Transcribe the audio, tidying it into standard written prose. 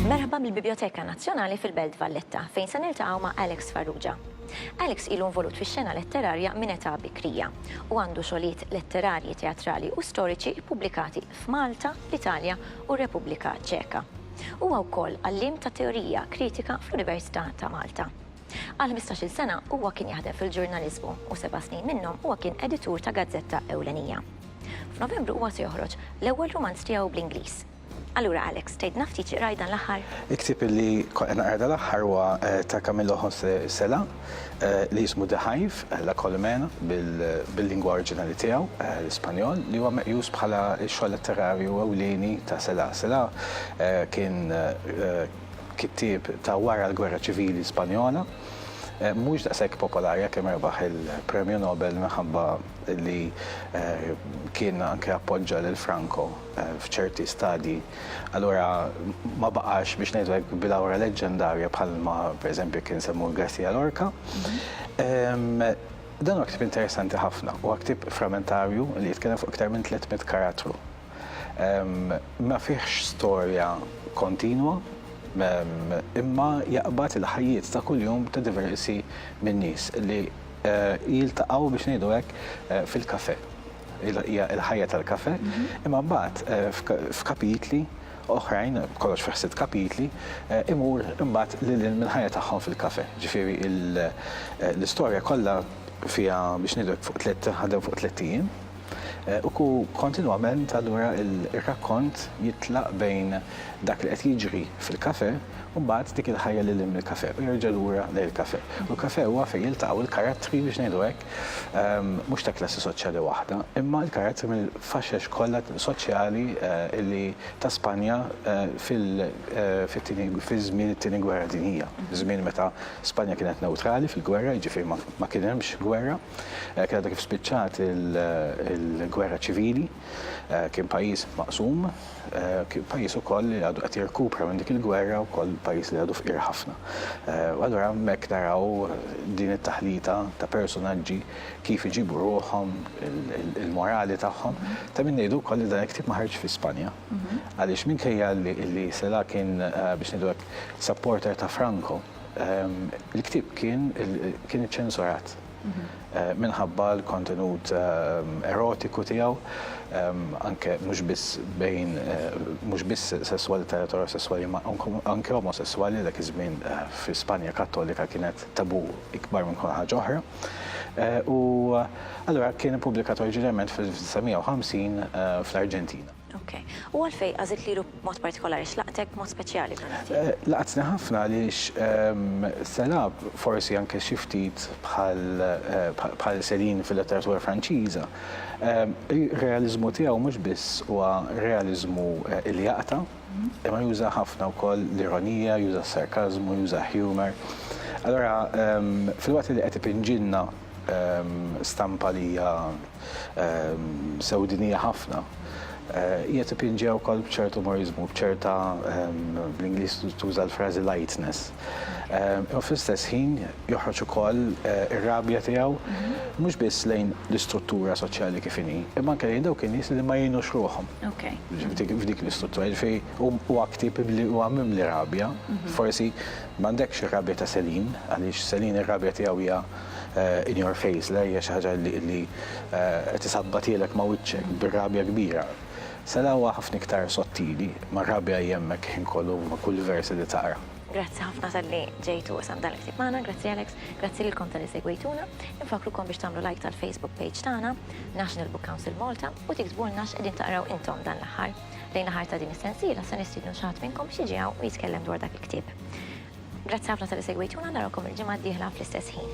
Merħba bil-Biblioteka Nazzjonali fil-Belt Valletta, fejn se niltaqgħu ma' Alex Farrugia. Alex ilu involut fix-xena letterarja minn età bikrija u għandu xogħlijiet letterarji, teatrali u storiċi ppubblikati f'Malta, l-Italja u r-Repubblika Ċeka. Huwa wkoll għallim ta' teorija kritika fl-Università ta' Malta. Għal 15-il sena huwa kien jaħdem fil-ġurnaliżmu u 7 snin minnhom huwa kien editur ta' gazzetta ewlenija. F'Novembru huwa se joħroġ l-ewwel romanz tiegħu bl-Ingliż. Allura Alex, tgħidna ftit rajda l-aħħar? Il-ktieb li naqra l-aħħar huwa ta' Camillo José Cela li jismu The Hive, La Colmena bil-lingwa oriġinali tiegħu l-Ispanjol, li huwa meqjus bħala x-xogħol letterarju ewlieni ta' Cela. Cela kien kittieb ta' wara l-Gwerra Ċivili Spanjola. Mhux daqshekk popolari kemm rebaħ il-Premju Nobel minħabba li kien anke appoġġa lil Franco f'ċerti stadji. Allura ma baqax biex ngħidu hekk bil-awra leġġendarja bħalma pereżempju kien semmu Garcia Lorca. Dan huwa ktieb interessanti ħafna, huwa ktieb frammentarju li jitkellem fuq iktar minn 300 karattru. Ma fihx storja kontinwa, imma jaqbad il-ħajjiet ta' kuljum ta' diversi minn nies li jiltaqgħu biex ngħidu hekk fil-kafè. Hija l-ħajja tal-kafè, imma mbagħad f'kapitli oħrajn, kollox fi 6 kapitli, imur imbagħad lil minn ħajja tagħhom fil-kafè. Ġifieri l-istorja kollha fiha biex ngħidu hekk ħadem fuq 3 ijiem. U kontinwament allura il-rakkont jitlaq bejn dak li qed jiġri fil-kafè u mbagħad dik il-ħajja lil hemm il-kafè u jerġa' lura lejn il-kafè. U l-kafè huwa fejn jiltaqgħu il-karattri biex ngħidu hekk mhux ta' klassi soċjali waħda, imma l-karattri mill-faxxex kollha soċjali li ta' Spanja fi żmien it-tieni gwerra dinjija. Żmien meta Spanja kienet newtrali fil-gwerra, jiġifieri ma kien hemmx gwerra, kien kif spiċċat il-gwerra ċivili, kien pajjiż maqsum, kien pajjiż ukoll li għadu qed jirkupra minn dik il-gwerra wkoll pajjiż li għadu fqir ħafna. U allura hemmhekk naraw din it-taħlita ta' personaġġi kif iġibu ruħhom, il-morali tagħhom. Ta' min ngħidu wkoll li dan il-ktieb ma ħarġ fi Spanja. Għaliex minkejja li Cela kien biex ngħidu hekk supporter ta' Franco, il-ktieb kien iċċensurat minħabba l-kontenut erotiku tiegħu, anke mhux biss sesswalità eterosessuali ma anke omosessuali dak iż-żmien fi Spanja Kattolika kienet tabu ikbar minn kull ħaġa oħra. U allura kien ippubblikat oriġinarjament fil-1950 fl-Arġentina. Okay. U għalfej għażilt lilu b'mod partikolari x'laqtek mod speċjali? Laqtni ħafna għaliex Cela forsi anke xi ftit bħal Céline fil-letteratura Franċiża. Ir-realiżmu tiegħu mhux biss huwa realiżmu li jaqta', imma juża ħafna wkoll l-ironija, juża s-sarkażmu, juża humor. Allura fil-waqt li qed ipinġilna stampa li hija sewdinija ħafna, hija tipinġew ukoll b'ċertu umorizmu, b'ċerta bl-Ingliż tuża l-frażi lightness. U fl-istess ħin joħroġ ukoll ir-rabja tiegħu mhux biss lejn l-istruttura soċjali kif inhi, imma anke lejn dawk in-nies li ma jgħinux ruħhom. F'dik l-istruttura, ġifieri huwa ktieb li huwa mimli rabja, forsi m'għandekx ir-rabja ta' Céline, għaliex Céline ir-rabja tiegħu hija in your face, la hija xi ħaġa li qed isabbatilek ma' wiċċek bir-rabja kbira. Cela huwa ħafna iktar sottili, ma' rabja jemmek ħin kollu ma' kull versi li tara. Grazzi ħafna tal-li ġejtu sam dan il-ktieb magħna, grazzi Alex, grazzi lilkom tal-li segwejtuna. Infakrukom biex tagħmlu like tal-Facebook page tagħna, National Book Council Malta, u tiksbulna x'qegħdin taqraw intom dan l-aħħar. Lejn l-aħħar ta' din is-sensiela se nistiednu xi ħadd minnkom biex jiġi u jitkellem dwar dak il-ktieb. Grazzi ħafna tal-li segwejtuna, narawkom il-ġimgħa d-dieħla fl-istess ħin.